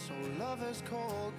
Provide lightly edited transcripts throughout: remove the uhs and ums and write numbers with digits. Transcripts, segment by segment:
So love is cold.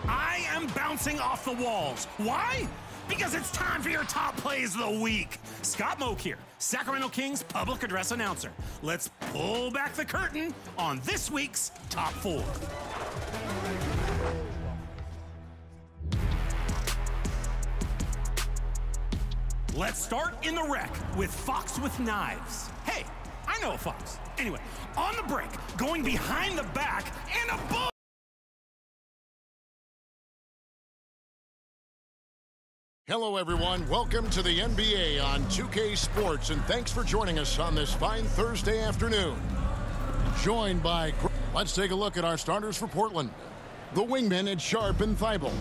I am bouncing off the walls. Why? Because it's time for your top plays of the week. Scott Moak here, Sacramento Kings public address announcer. Let's pull back the curtain on this week's top 4. Let's start in the wreck with Fox with Knives. Hey, I know a fox. Anyway, on the break, going behind the back, and a bull. Hello, everyone. Welcome to the NBA on 2K Sports, and thanks for joining us on this fine Thursday afternoon. Joined by... Let's take a look at our starters for Portland. The wingmen at Sharp and Thibault.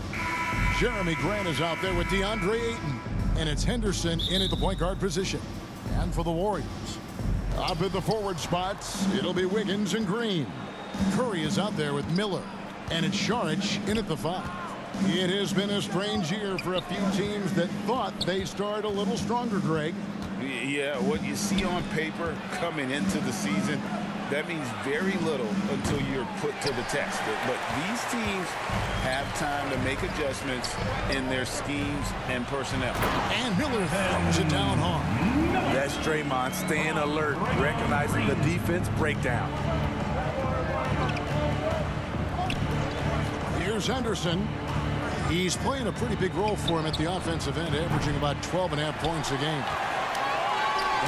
Jeremy Grant is out there with DeAndre Ayton, and it's Henderson in at the point guard position. And for the Warriors, up at the forward spots, it'll be Wiggins and Green. Curry is out there with Miller, and it's Šarić in at the 5. It has been a strange year for a few teams that thought they started a little stronger, Greg. Yeah, what you see on paper coming into the season, that means very little until you're put to the test. But these teams have time to make adjustments in their schemes and personnel. And Miller throws it down hard. That's Draymond staying alert, recognizing the defense breakdown. Here's Henderson. He's playing a pretty big role for him at the offensive end, averaging about 12.5 points a game.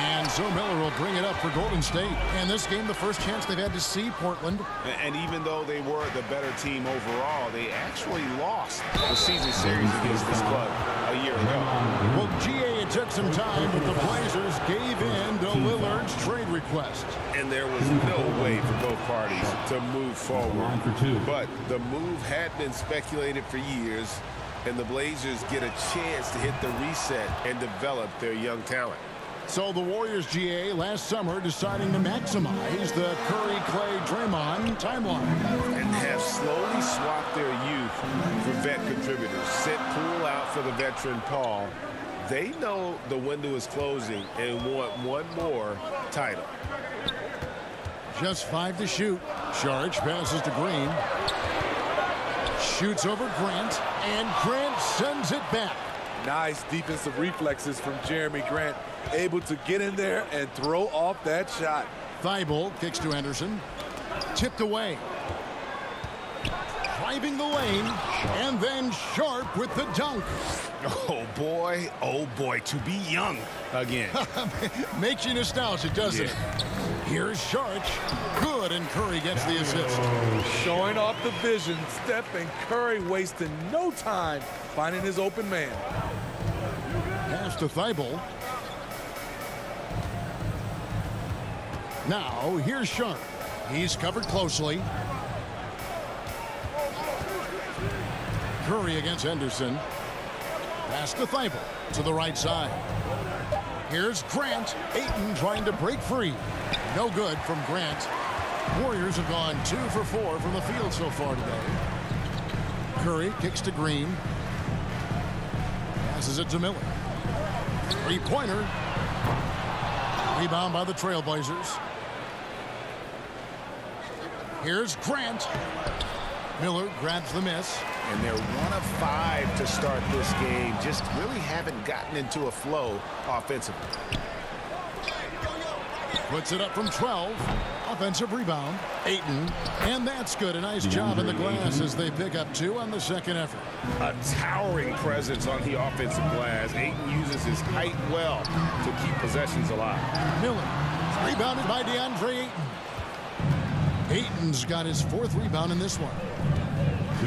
And so Miller will bring it up for Golden State. And this game, the first chance they've had to see Portland. And even though they were the better team overall, they actually lost the season series against this club a year ago. Well, GA, it took some time, but the Blazers gave in to Lillard's trade request. And there was no way for both parties to move forward. But the move had been speculated for years, and the Blazers get a chance to hit the reset and develop their young talent. So the Warriors, GA, last summer deciding to maximize the Curry, Clay, Draymond timeline. And have slowly swapped their youth for vet contributors. Sent Poole out for the veteran Paul. They know the window is closing and want one more title. Just 5 to shoot. Šarić passes to Green. Shoots over Grant, and Grant sends it back. Nice defensive reflexes from Jeremy Grant, able to get in there and throw off that shot. Thibault kicks to Henderson. Tipped away. Driving the lane, and then Sharp with the dunk. Oh boy, to be young again. Makes you nostalgic, doesn't it? Here's Šarić. Good, and Curry gets the assist. Showing off the vision, Steph and Curry wasting no time finding his open man. Pass to Thibault. Now, here's Sharp. He's covered closely. Curry against Henderson. Pass to Thibault to the right side. Here's Grant. Ayton trying to break free. No good from Grant. Warriors have gone 2 for 4 from the field so far today. Curry kicks to Green. Passes it to Miller. Three-pointer. Rebound by the Trailblazers. Here's Grant. Miller grabs the miss. And they're 1 of 5 to start this game. Just really haven't gotten into a flow offensively. Puts it up from 12. Offensive rebound, Ayton, and that's good. A nice job in the glass as they pick up 2 on the second effort. A towering presence on the offensive glass. Ayton uses his height well to keep possessions alive. Miller, rebounded by DeAndre Ayton. Ayton's got his 4th rebound in this one.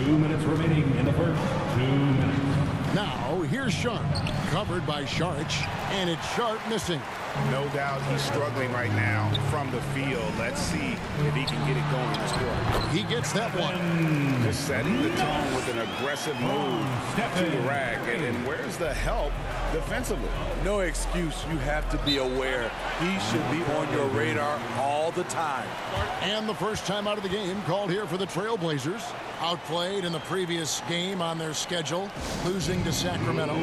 2 minutes remaining in the first. 2 minutes. Now, here's Sharp, covered by Sharich, and it's Sharp missing. No doubt he's struggling right now from the field. Let's see if he can get it going in this quarter. He gets that one. Just setting the tone with an aggressive move to the rack. And where's the help defensively? No excuse. You have to be aware. He should be on your radar all the time. And the first time out of the game called here for the Trailblazers. Outplayed in the previous game on their schedule, losing to Sacramento.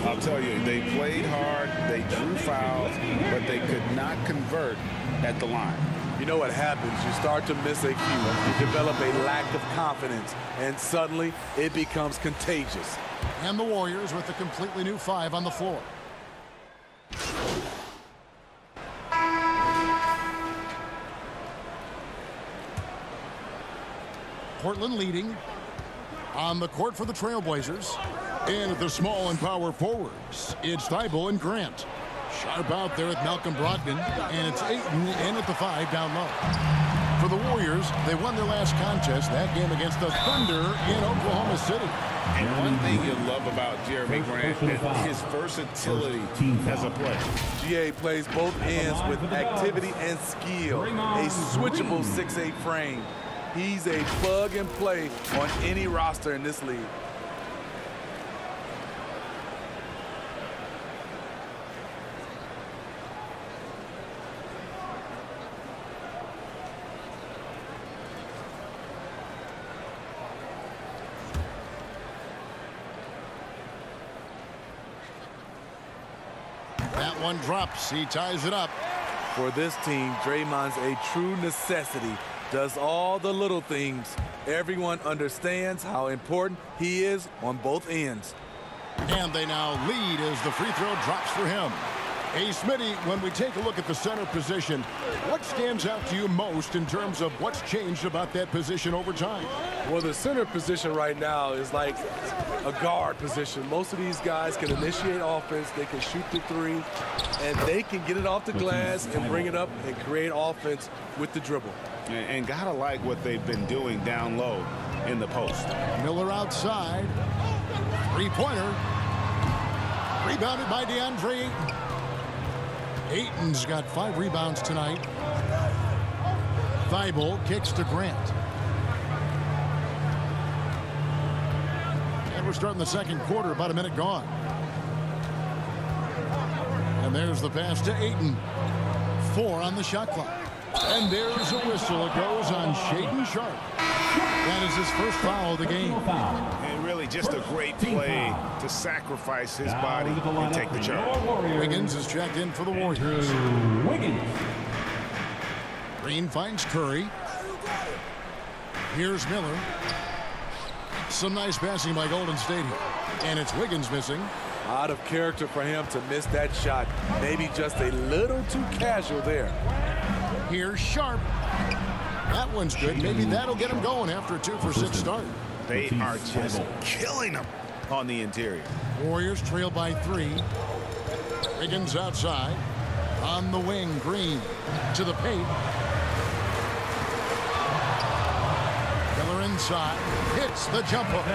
I'll tell you, they played hard, they drew fouls, but they could not convert at the line. You know what happens? You start to miss a cue. You develop a lack of confidence, and suddenly it becomes contagious. And the Warriors with a completely new 5 on the floor. Portland leading on the court for the Trailblazers. And at the small and power forwards, it's Thibault and Grant. Sharp out there with Malcolm Brogdon, and it's Ayton in at the 5 down low. For the Warriors, they won their last contest, that game against the Thunder in Oklahoma City. And one thing you love about Jeremy Grant is his versatility as a player. GA plays both ends with activity and skill. A switchable 6'8" frame. He's a plug and play on any roster in this league. That one drops. He ties it up. For this team, Draymond's a true necessity. Does all the little things. Everyone understands how important he is on both ends. And they now lead as the free throw drops for him. Hey, Smitty, when we take a look at the center position, what stands out to you most in terms of what's changed about that position over time? Well, the center position right now is like a guard position. Most of these guys can initiate offense, they can shoot the 3, and they can get it off the glass and bring it up and create offense with the dribble. And gotta like what they've been doing down low in the post. Miller outside. 3-pointer. Rebounded by DeAndre Ayton. Ayton's got 5 rebounds tonight. Thibault kicks to Grant. And we're starting the second quarter, about a minute gone. And there's the pass to Ayton. 4 on the shot clock. And there's a whistle. It goes on Shaedon Sharp. That is his first foul of the game. And really just a great play to sacrifice his body and take the charge. Wiggins is checked in for the Warriors. Green finds Curry. Here's Miller. Some nice passing by Golden State here. And it's Wiggins missing. Out of character for him to miss that shot. Maybe just a little too casual there. Here's Sharp. That one's good. Maybe that'll get him going after a 2-for-6 start. They are just killing him on the interior. Warriors trail by 3. Wiggins outside. On the wing, Green to the paint. Miller inside. Hits the jump hook.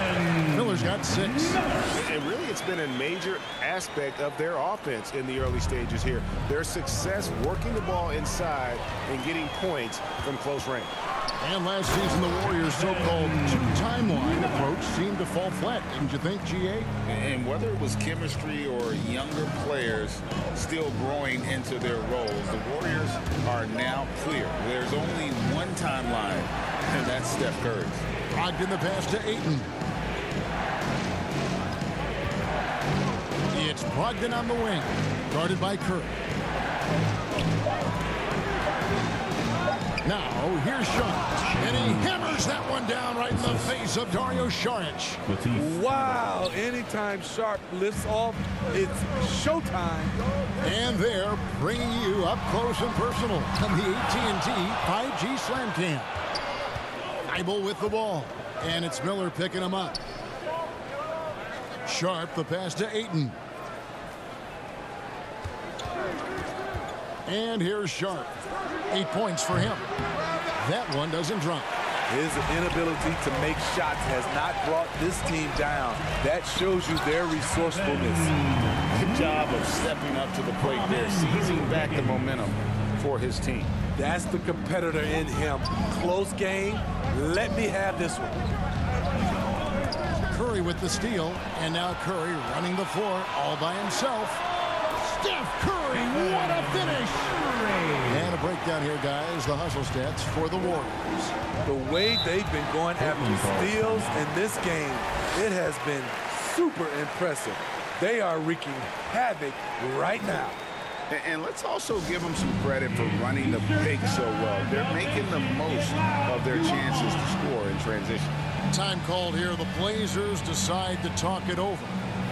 Miller's got 6. And really, it's been a major aspect of their offense in the early stages here. Their success working the ball inside and getting points from close range. And last season, the Warriors' so-called 2-timeline approach seemed to fall flat, didn't you think, GA? And whether it was chemistry or younger players still growing into their roles, the Warriors are now clear. There's only one timeline, and that's Steph Curry. Brogdon the pass to Ayton. It's Brogdon on the wing, guarded by Curry. Now, here's Sharp. And he hammers that one down right in the face of Dario Saric. Wow, anytime Sharp lifts off, it's showtime. And they're bringing you up close and personal on the AT&T 5G Slam Cam. Thibault with the ball. And it's Miller picking him up. Sharp, the pass to Ayton. And here's Sharp. 8 points for him. That one doesn't drop. His inability to make shots has not brought this team down. That shows you their resourcefulness. Good job of stepping up to the plate there, seizing back the momentum for his team. That's the competitor in him. Close game. Let me have this one. Curry with the steal, and now Curry running the floor all by himself. Steph Curry, what a finish! And a breakdown here, guys. The hustle stats for the Warriors. The way they've been going after steals in this game, it has been super impressive. They are wreaking havoc right now. And let's also give them some credit for running the pick so well. They're making the most of their chances to score in transition. Time called here. The Blazers decide to talk it over.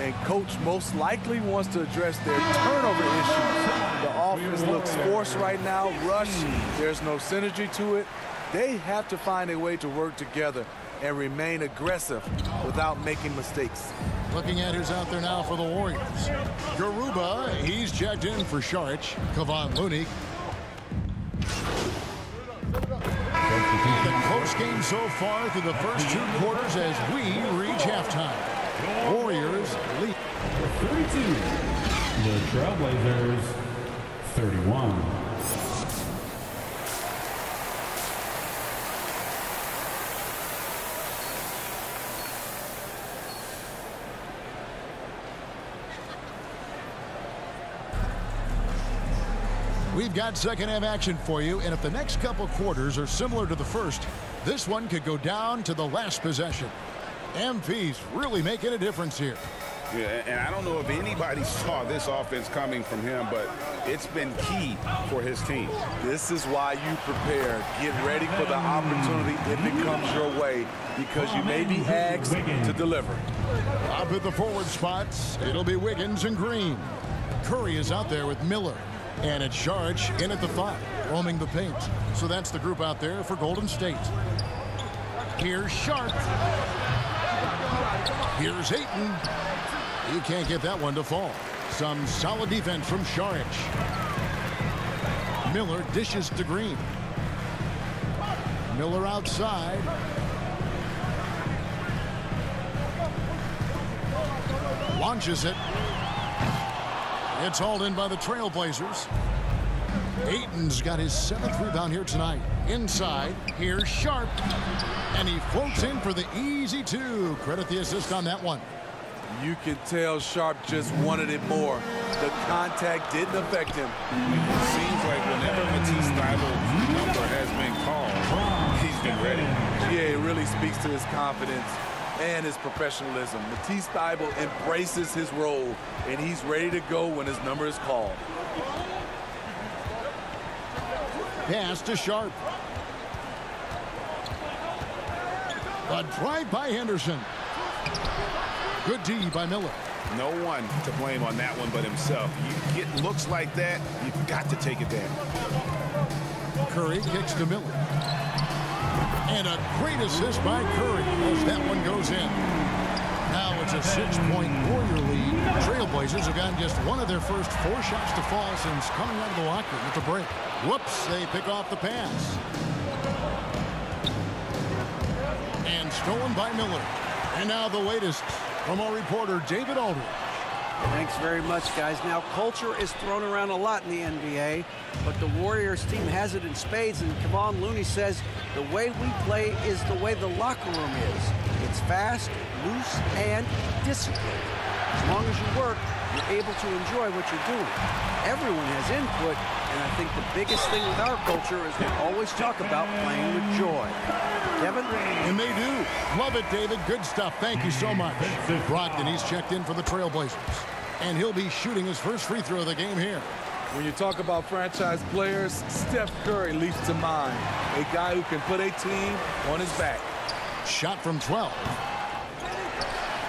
And coach most likely wants to address their turnover issues. The offense looks forced right now, rushed. There's no synergy to it. They have to find a way to work together and remain aggressive without making mistakes. Looking at who's out there now for the Warriors. Garuba, he's checked in for Saric. Kevon Looney. The close game so far through the first 2 quarters as we reach halftime. Warriors lead. 32. The Trailblazers 31. We've got second half action for you, and if the next couple quarters are similar to the first, this one could go down to the last possession. MP's really making a difference here. Yeah, and I don't know if anybody saw this offense coming from him, but it's been key for his team. This is why you prepare. Get ready for the opportunity if it comes your way, because you may be asked to deliver. Up at the forward spots, it'll be Wiggins and Green. Curry is out there with Miller. And it's Saric in at the 5, roaming the paint. So that's the group out there for Golden State. Here's Sharp. Here's Ayton. He can't get that one to fall. Some solid defense from Saric. Miller dishes to Green. Miller outside. Launches it. It's hauled in by the Trailblazers. Ayton's got his 7th rebound here tonight. Inside, here's Sharp. And he floats in for the easy 2. Credit the assist on that one. You can tell Sharp just wanted it more. The contact didn't affect him. It seems like whenever Matisse Thybulle's number has been called, he's been ready. Yeah, it really speaks to his confidence and his professionalism. Matisse Thybulle embraces his role, and he's ready to go when his number is called. Pass to Sharp. A drive by Henderson. Good D by Miller. No one to blame on that one but himself. You get looks like that, you've got to take it down. Curry kicks to Miller. And a great assist by Curry as that one goes in. Now it's a 6-point Warrior lead. Trailblazers have gotten just one of their first 4 shots to fall since coming out of the locker room at the break. Whoops, they pick off the pass. And stolen by Miller. And now the latest from our reporter, David Aldridge. Thanks very much, guys. Now, culture is thrown around a lot in the NBA, but the Warriors team has it in spades, and Kevon Looney says the way we play is the way the locker room is. It's fast, loose, and disciplined. As long as you work, you're able to enjoy what you're doing. Everyone has input, and I think the biggest thing with our culture is we always talk about playing with joy. Kevin? And they do. Love it, David. Good stuff. Thank you so much. Brogdon, he's checked in for the Trailblazers. And he'll be shooting his first free throw of the game here. When you talk about franchise players, Steph Curry leaps to mind. A guy who can put a team on his back. Shot from 12.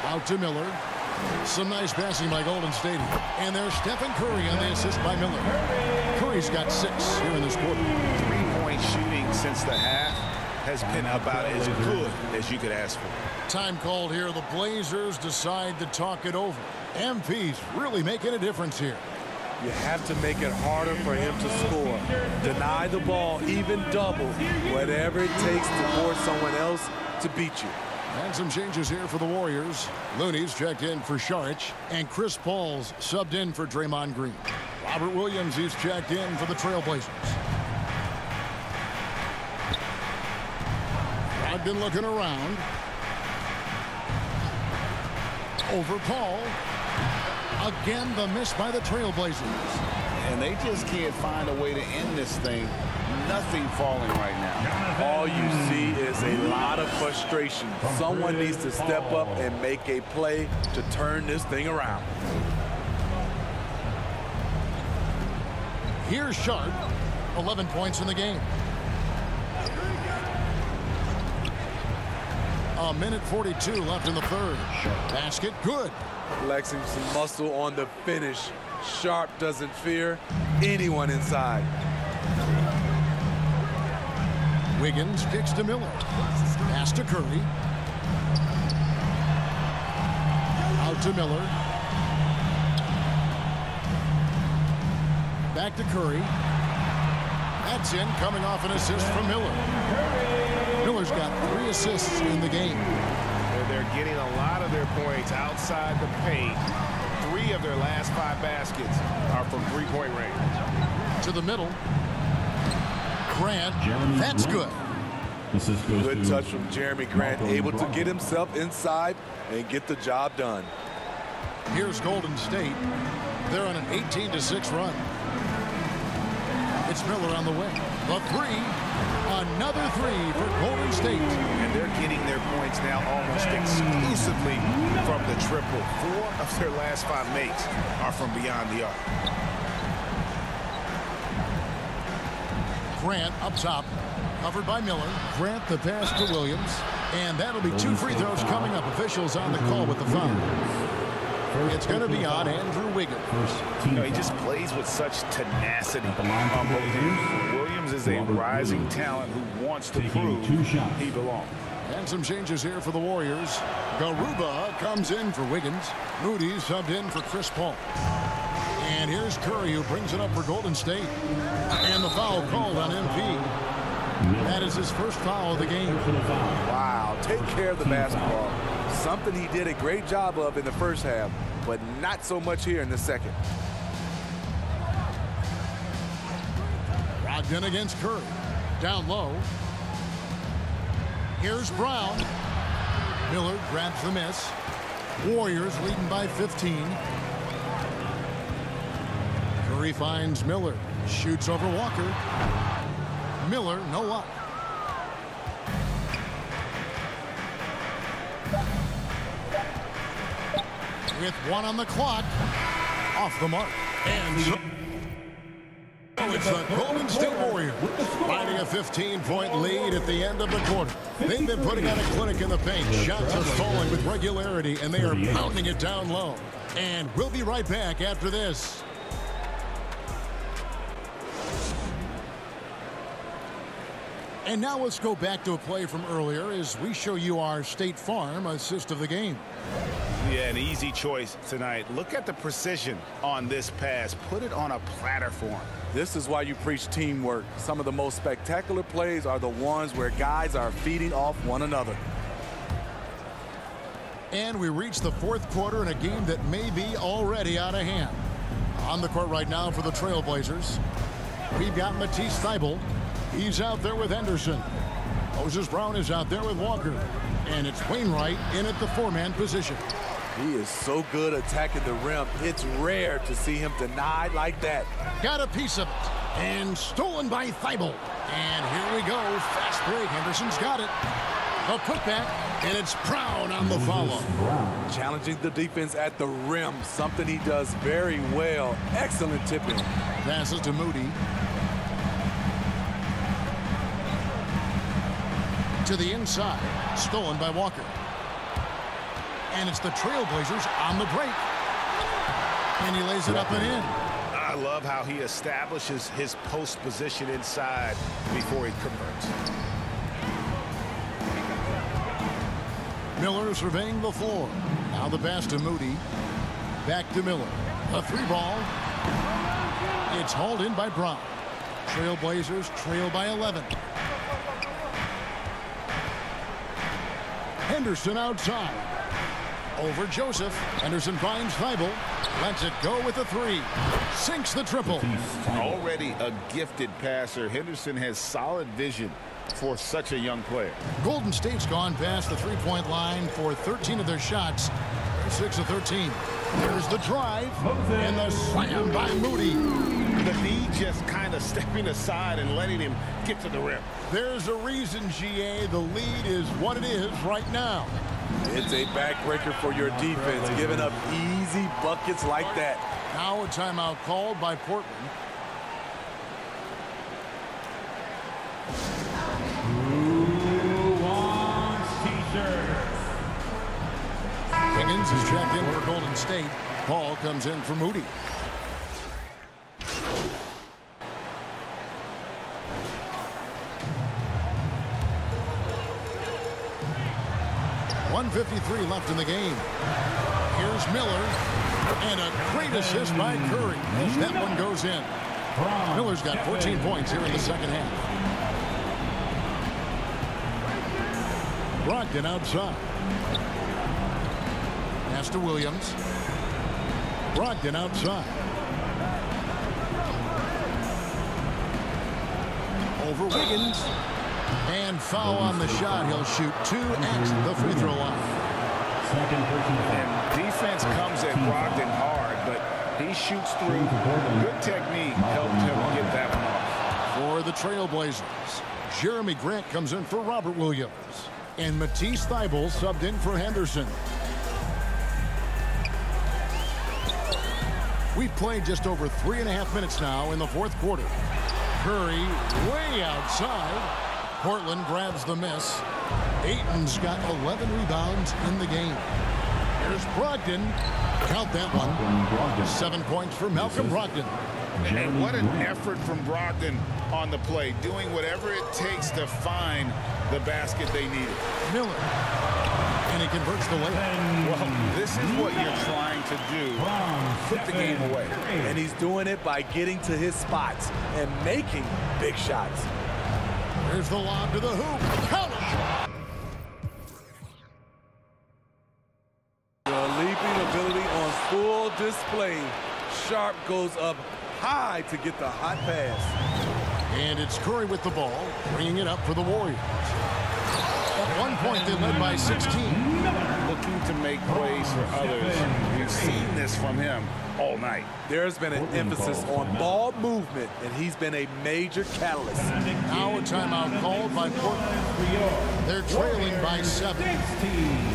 Out to Miller. Some nice passing by Golden State. And there's Stephen Curry on the assist by Miller. Curry's got 6 here in this quarter. Three-point shooting since the half has been about as good as you could ask for. Time called here. The Blazers decide to talk it over. MP's really making a difference here. You have to make it harder for him to score. Deny the ball, even double, whatever it takes to force someone else to beat you. And some changes here for the Warriors. Looney's checked in for Saric, and Chris Paul's subbed in for Draymond Green. Robert Williams is checked in for the Trailblazers. Brogdon looking around. Over Paul. Again, the miss by the Trailblazers. And they just can't find a way to end this thing. Nothing falling right now. All you see is a lot of frustration. Someone needs to step up and make a play to turn this thing around. Here's Sharp. 11 points in the game. A minute 42 left in the third. Basket good. Flexing some muscle on the finish. Sharp doesn't fear anyone inside. Wiggins kicks to Miller. Pass to Curry. Out to Miller. Back to Curry. That's in, coming off an assist from Miller. Miller's got 3 assists in the game. They're getting a lot of their points outside the paint. 3 of their last 5 baskets are from three-point range. To the middle. Grant, that's good. Good touch from Jeremy Grant, able to get himself inside and get the job done. Here's Golden State. They're on an 18-6 run. It's Miller on the way. The 3. Another 3 for Golden State. And they're getting their points now almost exclusively from the triple. 4 of their last 5 makes are from beyond the arc. Grant up top. Covered by Miller. Grant the pass to Williams. And that'll be 2 free throws coming up. Officials on the call with the foul. It's going to be on Andrew Wiggins. You know, he just plays with such tenacity on both ends. Williams is a rising talent who wants to prove he belongs. And some changes here for the Warriors. Garuba comes in for Wiggins. Moody subbed in for Chris Paul. And here's Curry, who brings it up for Golden State. And the foul called on MP. That is his first foul of the game. Wow, take care of the basketball. Something he did a great job of in the first half, but not so much here in the second. Brogdon against Curry. Down low. Here's Brown. Miller grabs the miss. Warriors leading by 15. Curry finds Miller. Shoots over Walker. Miller, no luck. With 1 on the clock. Off the mark. And so it's the Golden State Warriors finding a 15-point lead at the end of the quarter. They've been putting on a clinic in the paint. Shots are falling with regularity, and they are pounding it down low. And we'll be right back after this. And now let's go back to a play from earlier as we show you our State Farm assist of the game. Yeah, an easy choice tonight. Look at the precision on this pass. Put it on a platter for him. This is why you preach teamwork. Some of the most spectacular plays are the ones where guys are feeding off one another. And we reach the 4th quarter in a game that may be already out of hand. On the court right now for the Trailblazers, we've got Matisse Thybulle. He's out there with Henderson. Moses Brown is out there with Walker. And it's Wainwright in at the 4-man position. He is so good attacking the rim. It's rare to see him denied like that. Got a piece of it. And stolen by Thybulle. And here we go. Fast break. Henderson's got it. A putback, and it's Brown on the follow. Challenging the defense at the rim, something he does very well. Excellent tipping. Passes to Moody. To the inside, stolen by Walker. And it's the Trailblazers on the break. And he lays it up and in. I love how he establishes his post position inside before he converts. Miller surveying the floor. Now the pass to Moody. Back to Miller. A 3-ball. It's hauled in by Brown. Trailblazers trail by 11. Henderson outside. Over Joseph. Henderson finds Thibault. Lets it go with a 3. Sinks the triple. Already a gifted passer, Henderson has solid vision for such a young player. Golden State's gone past the three-point line for 13 of their shots. 6 of 13. There's the drive. And the slam by Moody. The knee just kind of stepping aside and letting him get to the rim. There's a reason, GA, the lead is what it is right now. It's a backbreaker for your defense, giving up easy buckets like that. Now a timeout called by Portland. Who wants t-shirts? Higgins is checked in for Golden State. Paul comes in for Moody. .153 left in the game. Here's Miller. And a great assist by Curry as that one goes in. Miller's got 14 points here in the second half. Brogdon outside. Pass to Williams. Brogdon outside. Over Wiggins. And foul on the shot. He'll shoot 2 at the free throw line. And defense comes at Brogdon hard, but he shoots through. Good technique helped him get that one off. For the Trailblazers, Jeremy Grant comes in for Robert Williams. And Matisse Thybulle subbed in for Henderson. We've played just over 3.5 minutes now in the fourth quarter. Curry way outside. Portland grabs the miss. Ayton's got 11 rebounds in the game. Here's Brogdon. Count that one. 7 points for Malcolm Brogdon. And what an effort from Brogdon on the play, doing whatever it takes to find the basket they needed. Miller. And he converts the layup. Well, this is what you're trying to do. Put the game away. And he's doing it by getting to his spots and making big shots. Here's the lob to the hoop. Count it. The leaping ability on full display. Sharp goes up high to get the hot pass. And it's Curry with the ball, bringing it up for the Warriors. At one point, they led by 16. Looking to make plays for others. We've seen this from him all night. There's been an emphasis on ball movement, and he's been a major catalyst. Now a timeout called by Portland. They're trailing by 7.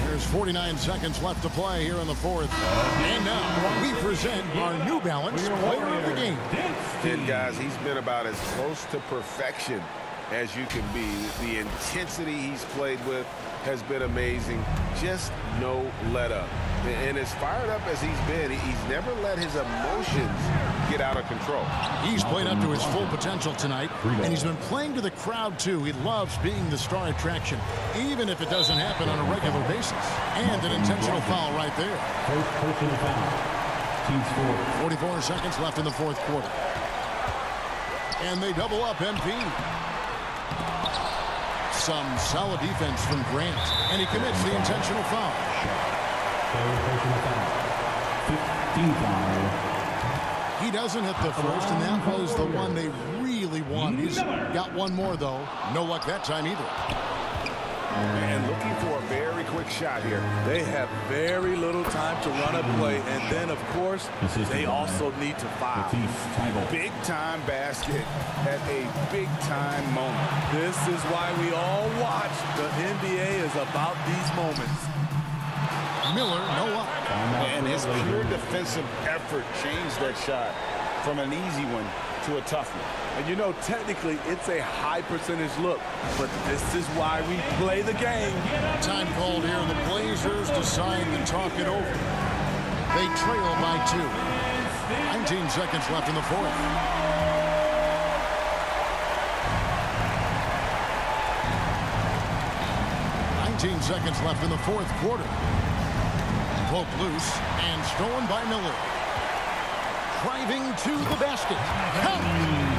There's 49 seconds left to play here in the fourth. And now we present our New Balance player of the game. And guys, he's been about as close to perfection as you can be. The intensity he's played with has been amazing. Just no let up. And as fired up as he's been, he's never let his emotions get out of control. He's played up to his full potential tonight, and he's been playing to the crowd too. He loves being the star attraction, even if it doesn't happen on a regular basis. And an intentional foul right there. 44 seconds left in the fourth quarter. And they double up MP. Some solid defense from Grant, and he commits the intentional foul. He doesn't hit the first, and that was the one they really wanted. He's got one more, though. No luck that time either. And looking for a very quick shot here. They have very little time to run a play, and then, of course, they also need to foul. Big-time basket at a big-time moment. This is why we all watch. The NBA is about these moments. Miller, no up. And his pure defensive effort changed that shot from an easy one to a tough one. And you know, technically, it's a high percentage look, but this is why we play the game. Time called here. The Blazers decide to talk it over. They trail by 2. 19 seconds left in the fourth. Seconds left in the fourth quarter. Poke loose and stolen by Miller. Driving to the basket.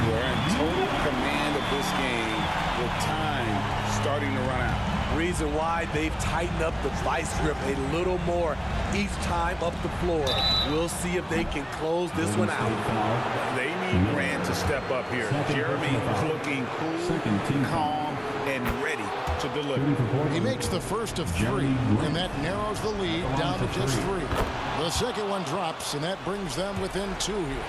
We're in total command of this game with time starting to run out. Reason why they've tightened up the vice grip a little more each time up the floor. We'll see if they can close this one out. They need Grant to step up here. Jeremy looking cool, calm, and ready to deliver. He makes the first of 3, and that narrows the lead down to just 3. The second one drops, and that brings them within 2 here.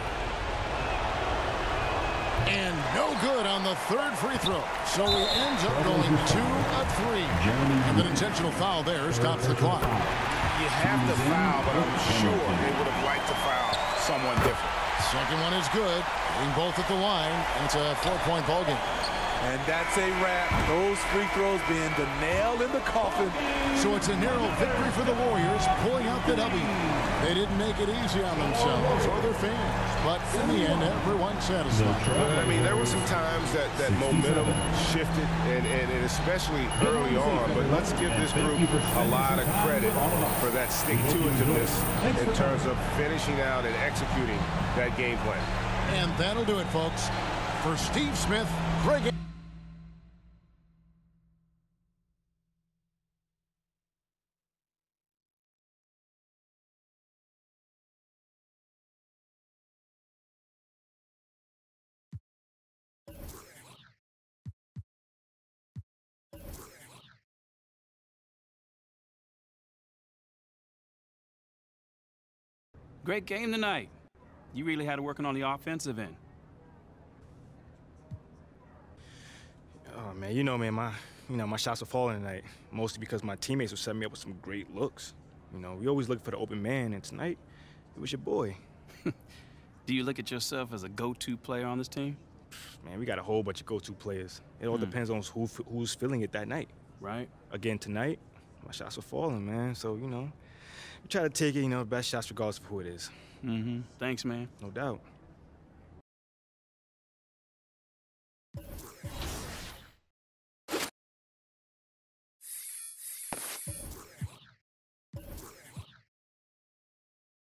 And no good on the third free throw. So he ends up going 2 of 3. And an intentional foul there stops the clock. You have to foul, but I'm sure they would have liked to foul someone different. Second one is good. Getting both at the line, and it's a 4-point ball game. And that's a wrap. Those free throws being the nail in the coffin. So it's a narrow victory for the Warriors, pulling out the W. They didn't make it easy on themselves or their fans, but in the end, everyone's satisfied. I mean, there were some times that momentum shifted, and especially early on, but let's give this group a lot of credit for that stick-to-itiveness in terms of finishing out and executing that game plan. And that'll do it, folks. For Steve Smith, Greg. Great game tonight. You really had to work on the offensive end. Oh man, my shots were falling tonight, mostly because my teammates were setting me up with some great looks. We always look for the open man, and tonight it was your boy. Do you look at yourself as a go-to player on this team? Man, we got a whole bunch of go-to players. It all depends on who's feeling it that night. Right. Again tonight, my shots were falling, man. So we try to take it, best shots regardless of who it is. Thanks, man. No doubt.